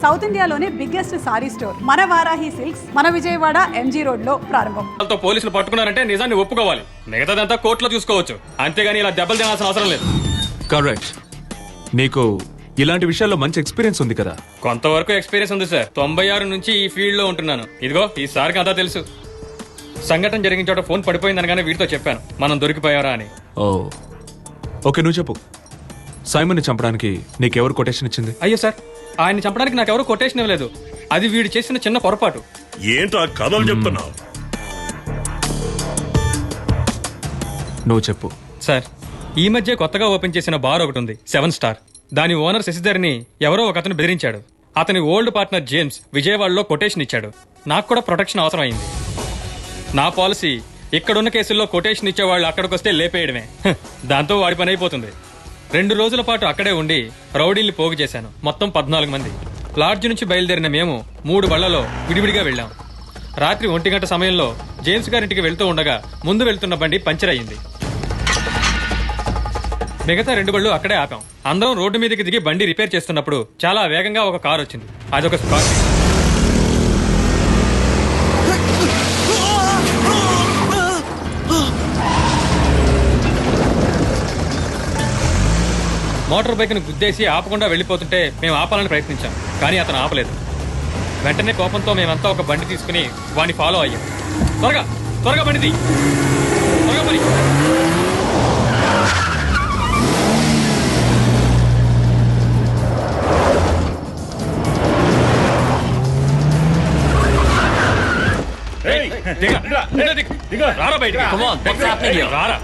South ఇండియాలోనే biggest sorry store మన Varahi silks మన విజయవాడ ఎంజీ రోడ్ లో ప్రారంభం. పోలీసులు పట్టుకున్నారంటే నిజాన్ని ఒప్పుకోవాలి, మిగతాదంతా కోర్టులో చూసుకోవచ్చు, అంతేగాని ఇలా దెబ్బలు తినాల్సిన అవసరం లేదు. కరెక్ట్. నీకు ఇలాంటి విషయాల్లో మంచి ఎక్స్పీరియన్స్ ఉంది కదా? కొంతవరకు ఎక్స్పీరియన్స్ ఉంది సార్. 96 నుంచి ఈ ఫీల్డ్ లో ఉంటున్నాను. ఇదిగో ఈసారికి అంతా తెలుసు. సంఘటన జరిగిన చోట ఫోన్ పడిపోయిందనగానే వీటితో చెప్పాను మనం దొరికిపోయారా అని. ఓ ఓకే, నువ్వు చెప్పు. సైమన్ ని చంపడానికి నీకెవరు కొటేషన్ ఇచ్చింది? అయ్యో సార్, ఆయన్ని చంపడానికి నాకెవరూ కొటేషన్ ఇవ్వలేదు. అది వీడు చేసిన చిన్న పొరపాటు. ఏంటో కథలు చెప్తున్నావు? నువ్వు చెప్పు. సార్, ఈ మధ్య కొత్తగా ఓపెన్ చేసిన బార్ ఒకటి ఉంది, 7 స్టార్. దాని ఓనర్ శశిధర్ని ఎవరో ఒక అతను బెదిరించాడు. అతని ఓల్డ్ పార్ట్నర్ జేమ్స్ విజయవాడలో కొటేషన్ ఇచ్చాడు. నాకు కూడా ప్రొటెక్షన్ అవసరం అయింది. నా పాలసీ ఇక్కడున్న కేసుల్లో కొటేషన్ ఇచ్చేవాళ్ళు అక్కడికి వస్తే లేపేయడమే. దాంతో వాడి పని అయిపోతుంది. 2 రోజుల పాటు అక్కడే ఉండి రౌడీల్ని పోగు చేశాను. మొత్తం 14 మంది. లాడ్జ్ నుంచి బయలుదేరిన మేము 3 బళ్లలో విడివిడిగా వెళ్ళాం. రాత్రి 1 గంట సమయంలో జేమ్స్ గారింటికి వెళ్తూ ఉండగా ముందు వెళ్తున్న బండి పంచర్ అయ్యింది. మిగతా 2 బళ్ళు అక్కడే ఆపాం. అందరం రోడ్డు మీదకి దిగి బండి రిపేర్ చేస్తున్నప్పుడు చాలా వేగంగా ఒక కారు వచ్చింది. అదొక స్కార్పియో. మోటార్ బైక్ ను గుద్దేసి ఆపకుండా వెళ్లిపోతుంటే మేము ఆపాలని ప్రయత్నించాం, కానీ అతను ఆపలేదు. వెంటనే కోపంతో మేమంతా ఒక బండి తీసుకుని వాడిని ఫాలో అయ్యాం. త్వరగా త్వరగా బండిది, త్వరగా పని. రారా బయటికి. రారా.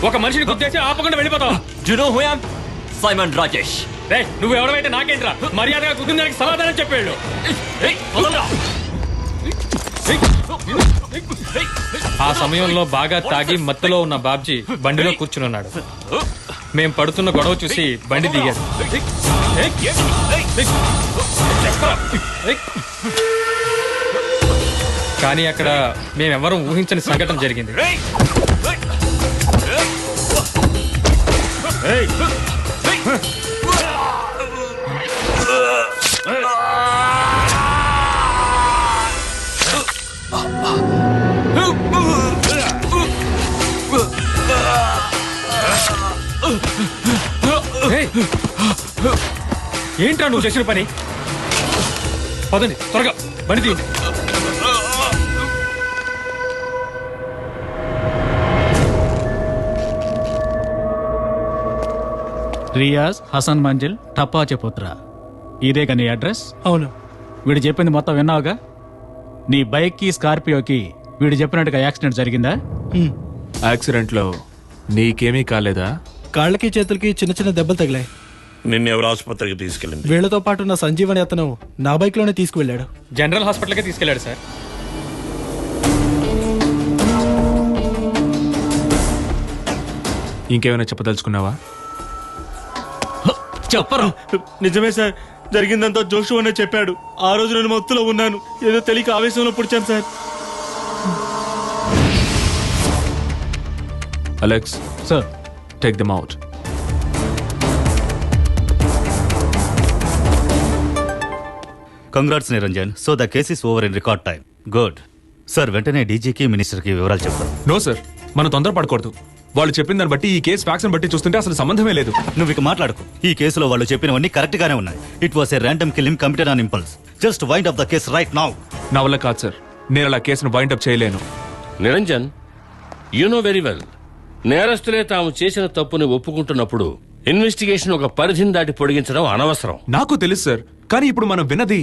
ఒక మనిషిని గుర్తేసి ఆపకుండా వెళ్ళిపోతావు. సైమన్ రాజేష్. నువ్వు ఎవడమైతే నాకేంట్రా, మర్యాదగా కుదిరిన దానికి సమాధానం చెప్పాడు. ఆ సమయంలో బాగా తాగి మత్తులో ఉన్న బాబ్జీ బండిలో కూర్చునున్నాడు. మేం పడుతున్న గొడవ చూసి బండి దిగాడు. కానీ అక్కడ మేమెవరం ఊహించని సంఘటన జరిగింది. ఏంట్రా నువ్వు చేసిన పని? పదండి త్వరగా, బండి తీయండి. రియాజ్ హసన్ మంజిల్ టప్పాచెపుత్ర, ఇదే నీ అడ్రస్? అవును. వీడు చెప్పింది మొత్తం విన్నావుగా? నీ బైక్కి స్కార్పియోకి వీడు చెప్పినట్టుగా యాక్సిడెంట్ జరిగిందా? యాక్సిడెంట్లో నీకేమీ కాలేదా? కాళ్ళకి చేతులకి చిన్న చిన్న దెబ్బలు తగిలాయి. నిన్నెవరు ఆసుపత్రికి తీసుకెళ్ళింది? వీళ్లతో పాటు నా సంజీవని అతను నా బైక్ లోనే తీసుకువెళ్ళాడు. జనరల్ హాస్పిటల్కే తీసుకెళ్లాడు సార్. ఇంకేమైనా చెప్పదలుచుకున్నావా? చెప్పరు. నిజమే సార్, జరిగిందంతా జోషు అనే చెప్పాడు. ఆ రోజు నేను మత్తులో ఉన్నాను, ఏదో తెలియక ఆవేశంలో పుడిచాను sir. Alex sir, take them out. Congrats Niranjan. So the case is over in record time. Good sir. వెంటనే డీజీకి మినిస్టర్కి వివరాలు చెప్తాను. నో సార్, మనం తొందరపడకూడదు. వాళ్ళు చెప్పిన దాన్ని బట్టి, ఈ కేసు ఫ్యాక్స్ బట్టి చూస్తుంటే అసలు సంబంధమే లేదు. నువ్వు ఇక మాట్లాడుకో. ఈ కేసులో వాళ్ళు చెప్పినవన్నీ కరెక్ట్ గానే ఉన్నాయి. It was a random killing committed on impulse. Just wind up the case right now. నా వల్ల కాదు సార్, నేను అలా కేసును వైండ్ అప్ చేయలేను. Niranjan, you know very well, నేరస్తులే తాము చేసిన తప్పుని ఒప్పుకుంటున్నప్పుడు ఇన్వెస్టిగేషన్ ఒక పరిధిని దాటి పొడిగించడం అనవసరం. నాకు తెలుసు సార్, కానీ ఇప్పుడు మనం విన్నది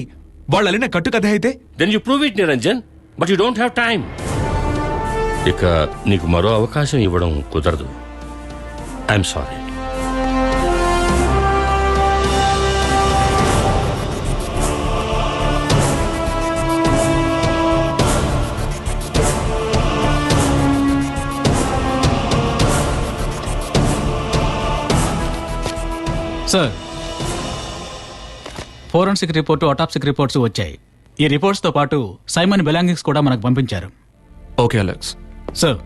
వాళ్ళు అలిన కట్టు కథ అయితే. Then you prove it Niranjan, but you don't have time. ఇక నీకు మరో అవకాశం ఇవ్వడం కుదరదు. I'm sorry. Sir, forensic report, autopsy reports వచ్చాయి. ఈ రిపోర్ట్స్తో పాటు సైమన్ బిలాంగింగ్స్ కూడా మనకు పంపించారు. Okay Alex. సార్,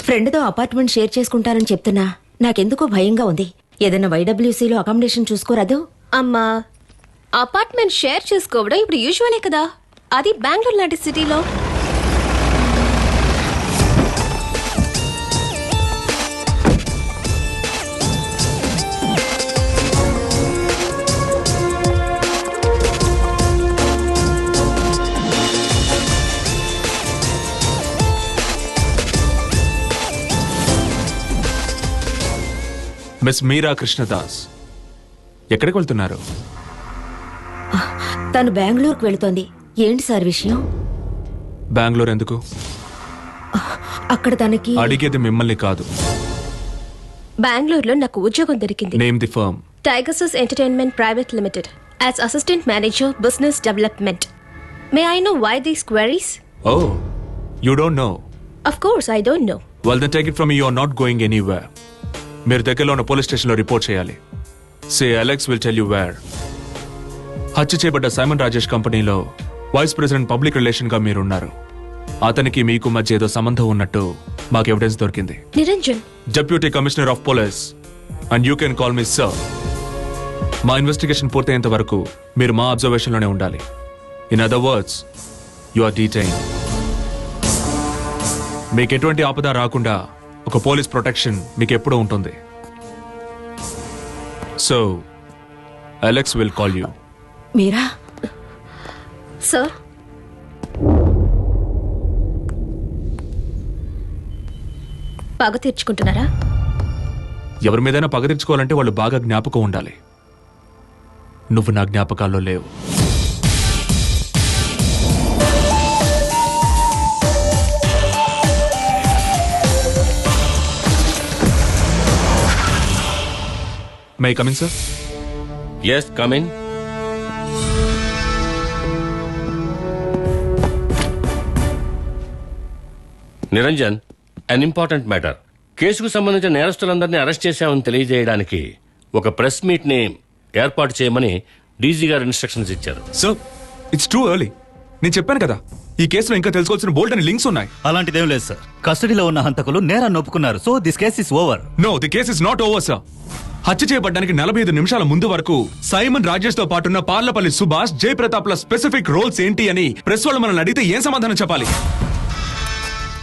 ఫ్రెండ్తో అపార్ట్మెంట్ షేర్ చేసుకుంటానని చెప్తున్నా నాకెందుకో భయంగా ఉంది. ఏదైనా వైడబ్ల్యూసీలో అకామిడేషన్ చూసుకోరాదు? అమ్మా, అపార్ట్మెంట్ షేర్ చేసుకోవడం ఇప్పుడు యూజువలే కదా, అది బెంగళూరు లాంటి సిటీలో. మిస్ మీరా కృష్ణదాస్ ఎక్కడికి వెళ్తున్నారు? తను బెంగళూరుకు వెళుతోంది. ఏంటి సార్ విషయం? బెంగళూరు ఎందుకు? అక్కడ తనకి అడిగేది మిమ్మల్ని కాదు. బెంగళూరులో నాకు ఉద్యోగం దొరికింది. Name the firm. Tigers entertainment private limited as assistant manager business development. May I know why these queries? Oh, you don't know? Of course I don't know. Well then take it from you are not going anywhere. మీరు దగ్గరలో ఉన్న police స్టేషన్లో report చేయాలి. Say Alex will tell you where. హత్య చేయబడ్డ Simon Rajesh కంపెనీలో vice president public relation గా మీరున్నారు. అతనికి మీకు మధ్య ఏదో సంబంధం ఉన్నట్టు మాకు ఎవిడెన్స్ దొరికింది. Niranjan, deputy commissioner of police, and you can call me sir. మా ఇన్వెస్టిగేషన్ పూర్తయ్యేంత వరకు మీరు మా అబ్జర్వేషన్ లోనే ఉండాలి. In other words, you are detain. మీకు ఎటువంటి ఆపద రాకుండా ఒక పోలీస్ ప్రొటెక్షన్ మీకు ఎప్పుడూ ఉంటుంది. So Alex will call you. Meera? Sir, పగ తీర్చుకుంటున్నారా? ఎవరి మీదైనా పగ తీర్చుకోవాలంటే వాళ్ళు బాగా జ్ఞాపకం ఉండాలి. నువ్వు నా జ్ఞాపకాల్లో లేవు. May I come in, sir? Yes, come in. Niranjan, an important matter. కేసుకు సంబంధించిన నేరస్తులందరినీ అరెస్ట్ చేశామని తెలియజేయడానికి ఒక ప్రెస్ మీట్ ని ఏర్పాటు చేయమని డీజీ గారు ఇన్స్ట్రక్షన్స్ ఇచ్చారు. Sir, it's too early. నేను చెప్పాను కదా, ఈ కేసులో ఇంకా తెలుసుకోవాల్సిన బోల్డ్ అని లింక్స్ ఉన్నాయి. అలాంటిదేం లేదు సార్. కస్టడీలో ఉన్న హంతకులు నేరాన్ని ఒప్పుకున్నారు. So this case is over. No, the case is not over, sir. హత్య చేయబడ్డానికి 45 నిమిషాల ముందు వరకు సైమన్ రాజేష్ తో పాటున్న పార్లపల్లి సుభాష్, జయప్రతాప్ ల స్పెసిఫిక్ రోల్స్ ఏంటి అని ప్రెస్ వాళ్ళు మనల్ని అడిగితే ఏం సమాధానం చెప్పాలి?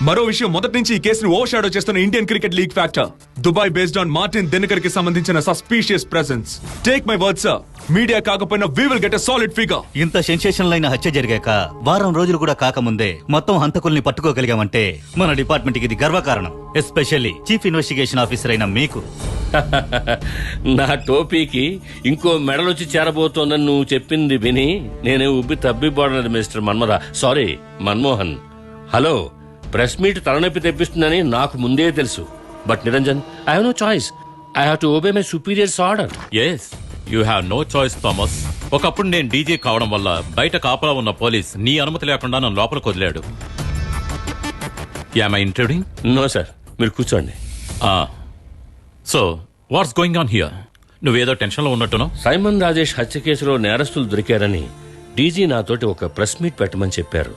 మరో విషయం, మొదటి నుంచి ఈ కేసును ఓవర్ షాడో చేస్తున్న Indian cricket league factor Dubai based on Martin Dinakar కి సంబంధించిన suspicious presence. Take my word sir, media కాకపోయినా we will get a solid figure. ఇంత సెన్సేషనల్ అయిన హత్య జరిగాక వారం రోజులు కూడా కాకముందే మొత్తం హంతకుల్ని పట్టుకోగలిగామంటే మన డిపార్ట్మెంట్ కి ఇది గర్వకారణం. ఎస్పెషల్లీ చీఫ్ ఇన్వెస్టిగేషన్ ఆఫీసర్ అయిన మీకు. నా టోపీకి ఇంకో మెడలొచ్చి చేరబోతోందని నువ్వు చెప్పింది విని నేనే ఉబ్బి తబ్బిపోవడం mister Manmatha, sorry Manmohan. Hello, press meet తలనొప్పి తెప్పిస్తుందని నాకు ముందే తెలుసు. But Niranjan, I have no choice. I have to obey my superior's order. Yes, you have no choice Thomas. ఒకప్పుడు నేను డీజీ కావడం వల్ల బయట కాపలా ఉన్న పోలీస్ నీ అనుమతి లేకుండా నన్ను లోపలికి వదిలాడు. Am I intruding? No sir, మీరు కూర్చోండి. So what's going on here? నువ్వేదో టెన్షన్లో ఉన్నట్టును. సైమన్ రాజేష్ హత్య కేసులో నేరస్తులు దొరికారని డీజీ నాతోటి ఒక ప్రెస్ మీట్ పెట్టమని చెప్పారు,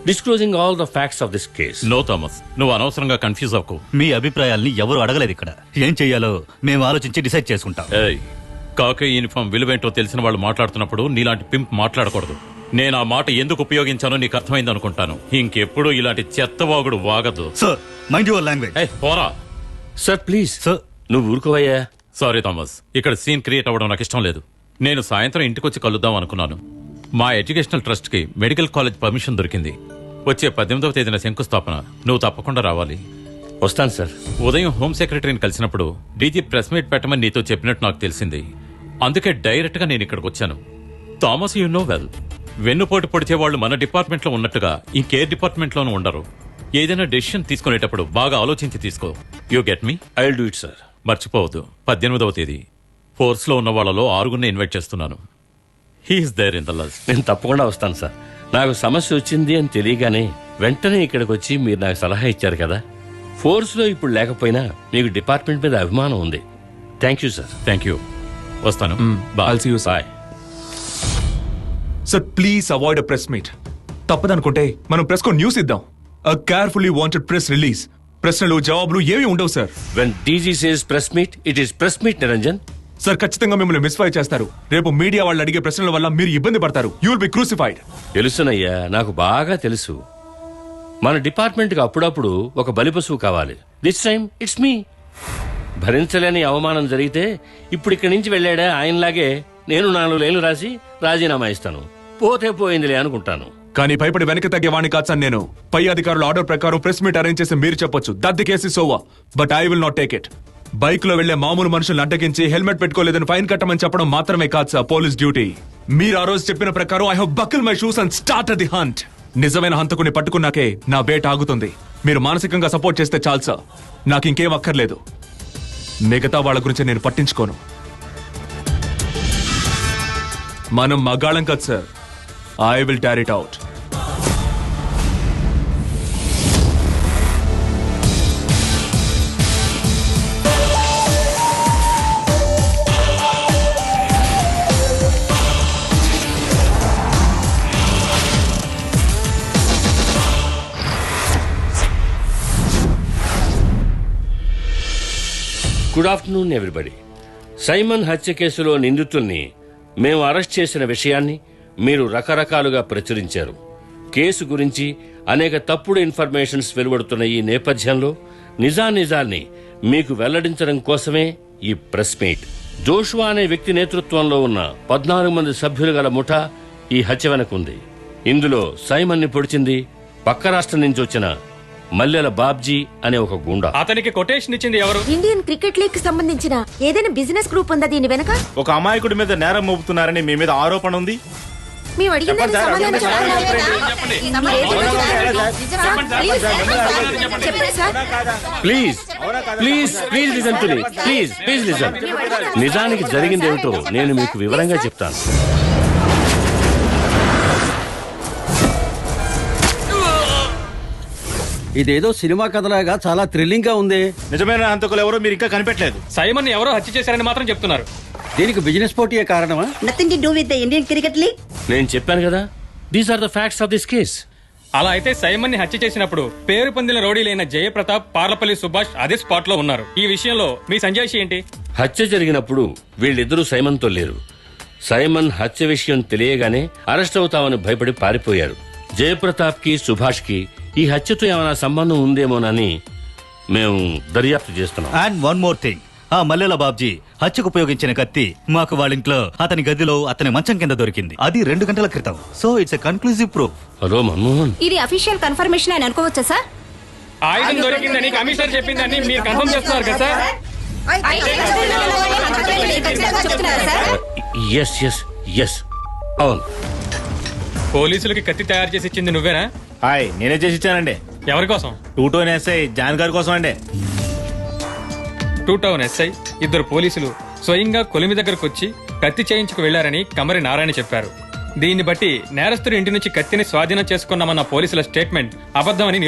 disclosing all the facts of this case. No Thomas, నువ్వు అనవసరంగా కన్ఫ్యూజ్ అవ్వకు. మీ అభిప్రాయాల్ని ఎవరు అడగలేదు ఇక్కడ. ఏం చెయ్యాలో మేము ఆలోచించి డిసైడ్ చేసుకుంటాం. ఏయ్, కాకి యూనిఫామ్ విలువేంటో తెలిసిన వాళ్ళు మాట్లాడుతున్నప్పుడు నీలాంటి పింప్ మాట్లాడకూడదు. నేను ఆ మాట ఎందుకు ఉపయోగించానో నీకు అర్థమైంది అనుకుంటాను. ఇంకెప్పుడు ఇలాంటి చెత్తవాగుడు వాగదు. Sir, mind your language. పోరా సార్ ప్లీజ్. సార్, నువ్వు ఊరుకోవయ్యా. సారీ థామస్, ఇక్కడ సీన్ క్రియేట్ అవ్వడం నాకు ఇష్టం లేదు. నేను సాయంత్రం ఇంటికొచ్చి కలుద్దాం అనుకున్నాను. మా ఎడ్యుకేషనల్ ట్రస్ట్ కి మెడికల్ కాలేజ్ పర్మిషన్ దొరికింది. వచ్చే 18వ తేదీన శంకుస్థాపన. నువ్వు తప్పకుండా రావాలి. వస్తాను సార్. ఉదయం హోమ్ సెక్రటరీని కలిసినప్పుడు డీజీ ప్రెస్ మీట్ పెట్టమని నీతో చెప్పినట్టు నాకు తెలిసింది. అందుకే డైరెక్ట్ గా నేను ఇక్కడికి వచ్చాను. థామస్, యు నో వెల్, వెన్నుపోటు పొడిచే వాళ్ళు మన డిపార్ట్మెంట్ లో ఉన్నట్టుగా ఇంకే డిపార్ట్మెంట్ లోనూ ఉండరు. ఏదైనా డెసిషన్ తీసుకునేటప్పుడు బాగా ఆలోచించి తీసుకో. You get me? I will do it sir. మర్చిపోవద్దు, 18వ తేదీ ఫోర్స్ లో ఉన్న వాళ్ళలో 6 ఇన్వైట్ చేస్తున్నాను. He's there in the list. నేను తప్పకుండా వస్తాను సార్. నాకు సమస్య వచ్చింది అని తెలియగానే వెంటనే ఇక్కడికి వచ్చి మీరు నాకు సలహా ఇచ్చారు కదా. ఫోర్స్ లో ఇప్పుడు లేకపోయినా మీకు డిపార్ట్మెంట్ మీద అభిమానం ఉంది. Thank you sir. Thank you. వస్తాను. I'll see you, sir. Bye. Sir, please avoid a press meet. తప్పదనుకుంటే మనం ప్రెస్ కో న్యూస్ ఇద్దాం. A carefully worded press release. ప్రశ్నలు జవాబులు ఏమీ ఉండవు sir. When DG says press meet, it is press meet Niranjan. Sir ఖచ్చితంగా మిమ్మల్ని మిస్ఫై చేస్తారు. రేపు మీడియా వాళ్ళు అడిగే ప్రశ్నల వల్ల మీరు ఇబ్బంది పడతారు. You will be crucified. తెలుసునయ్యా, నాకు బాగా తెలుసు. మన డిపార్ట్మెంట్కి అప్పుడప్పుడు ఒక బలిపశువు కావాలి. This time it's me. భరించలేని అవమానం జరిగితే ఇప్పుడు ఇక్కడి నుంచి వెళ్ళాడా ఆయనలాగే నేను 4 లైన్లు రాసి రాజీనామా ఇస్తాను. పోతే పోయిందిలే అనుకుంటాను. కానీ భయపడి వెనక్కి తగ్గేవాణ్ణి కాదు సార్ నేను. పై అధికారుల ఆర్డర్ ప్రకారం ప్రెస్ మీట్ అరేంజ్ చేసి మీరు చెప్పొచ్చు that the case is over, but I will not take it. Bike లో వెళ్లే మామూలు మనుషులను అడ్డగించి హెల్మెట్ పెట్టుకోలేదని ఫైన్ కట్టమని చెప్పడం మాత్రమే కాదు సార్ పోలీస్ డ్యూటీ. మీరు ఆ రోజు చెప్పిన ప్రకారం I have buckle my shoes and start the hunt. నిజమైన హంతకుని పట్టుకున్నాకే నా వేట ఆగుతుంది. మీరు మానసికంగా సపోర్ట్ చేస్తే చాలు సార్, నాకు ఇంకేం అక్కర్లేదు. మిగతా వాళ్ళ గురించి నేను పట్టించుకోను. మనం మగాళం కదా సార్. ఐ విల్ టార్ it out. Good afternoon everybody. Simon హత్య కేసులో నిందితుల్ని మేము అరెస్ట్ చేసిన విషయాన్ని మీరు రకరకాలుగా ప్రచురించారు. కేసు గురించి అనేక తప్పుడు ఇన్ఫర్మేషన్స్ వెలువడుతున్న ఈ నేపథ్యంలో నిజాల్ని మీకు వెల్లడించడం కోసమే ఈ ప్రెస్ మీట్. జోషువా అనే వ్యక్తి నేతృత్వంలో ఉన్న 14 మంది సభ్యులు గల ముఠా ఈ హత్య వెనకుంది. ఇందులో సైమన్ ని పొడిచింది పక్క రాష్ట్రం నుంచి వచ్చిన మల్లెల బాబ్జీ అనే ఒక గుండా. అతనికి కొటేషన్ ఇచ్చింది ఎవరు? ఇండియన్ క్రికెట్ లీగ్ కి సంబంధించిన ఏదైనా బిజినెస్ గ్రూప్ ఉందా దీని వెనక? ఒక అమాయకుడి మీద నేరం మోపుతున్నారని మీ మీద ఆరోపణ ఉంది. మేము అడిగిన దానికి సమాధానం చెప్పండి sir. Please please please listen to me. Please please listen. నిజానికి జరిగిందేమిటో నేను మీకు వివరంగా చెప్తాను. ఇదేదో సినిమా కథలాగా చాలా థ్రిల్లింగ్ గా ఉంది. నిజమైన హంతకులు ఎవరో మీరు ఇంకా కనిపెట్టలేదు. సైమన్ ఎవరో హత్య చేశారని మాత్రం చెప్తున్నారు. దీనికి బిజినెస్ పోటీయే కారణమా? Nothing to do with the Indian cricket league. నేను చెప్పాను కదా, these are the facts of this case. అలా అయితే సైమన్ ని హత్య చేసినప్పుడు పేరు పొందిన రౌడీలైన జయప్రతాప్, పార్లపల్లి సుభాష్ అదే స్పాట్ లో ఉన్నారు. ఈ విషయంలో మీ సంజాయిషి ఏంటి? హత్య జరిగినప్పుడు వీళ్ళిద్దరూ సైమన్తో లేరు. సైమన్ హత్య విషయం తెలియగానే అరెస్ట్ అవుతామని భయపడి పారిపోయారు. జయప్రతాప్ కి, సుభాష్ కి ఈ హత్యతో ఏమైనా సంబంధం ఉందేమోనని మేము దర్యాప్తు చేస్తున్నాం. అండ్ వన్ మోర్ థింగ్, ఆ మల్లెల బాబ్జీ హత్యకు ఉపయోగించిన కత్తి మాకు వాళ్ళింట్లో అతని గదిలో అతని మంచం కింద దొరికింది. అది 2 గంటల క్రితం. So it's a conclusive proof. Hello Manmohan, ఇది అఫీషియల్ కన్ఫర్మేషన్ అని అనుకోవచ్చా సార్? ఆయుధం దొరికిందని కమిషనర్ చెప్పిందని మీరు కన్ఫర్మ్ చేస్తున్నారు కదా సార్? ఎస్ ఎస్ ఎస్ అవును. పోలీసులకి కత్తి తయారు చేసి ఇచ్చింది నువ్వేనా? హాయ్, నేనే చేసి ఇచ్చానండి. ఎవరి కోసం? 2 టౌన్ ఎస్ఐ జాన్ గారి కోసం అండి. 2 టౌన్ ఎస్ఐ 2 పోలీసులు స్వయంగా కొలిమి దగ్గరకు వచ్చి కత్తి చేయించుకు వెళ్లారని కమరి నారాయణ చెప్పారు. దీన్ని బట్టి నేరస్తుడి ఇంటి నుంచి కత్తిని స్వాధీనం చేసుకున్నామన్న పోలీసుల స్టేట్మెంట్ అబద్ధమని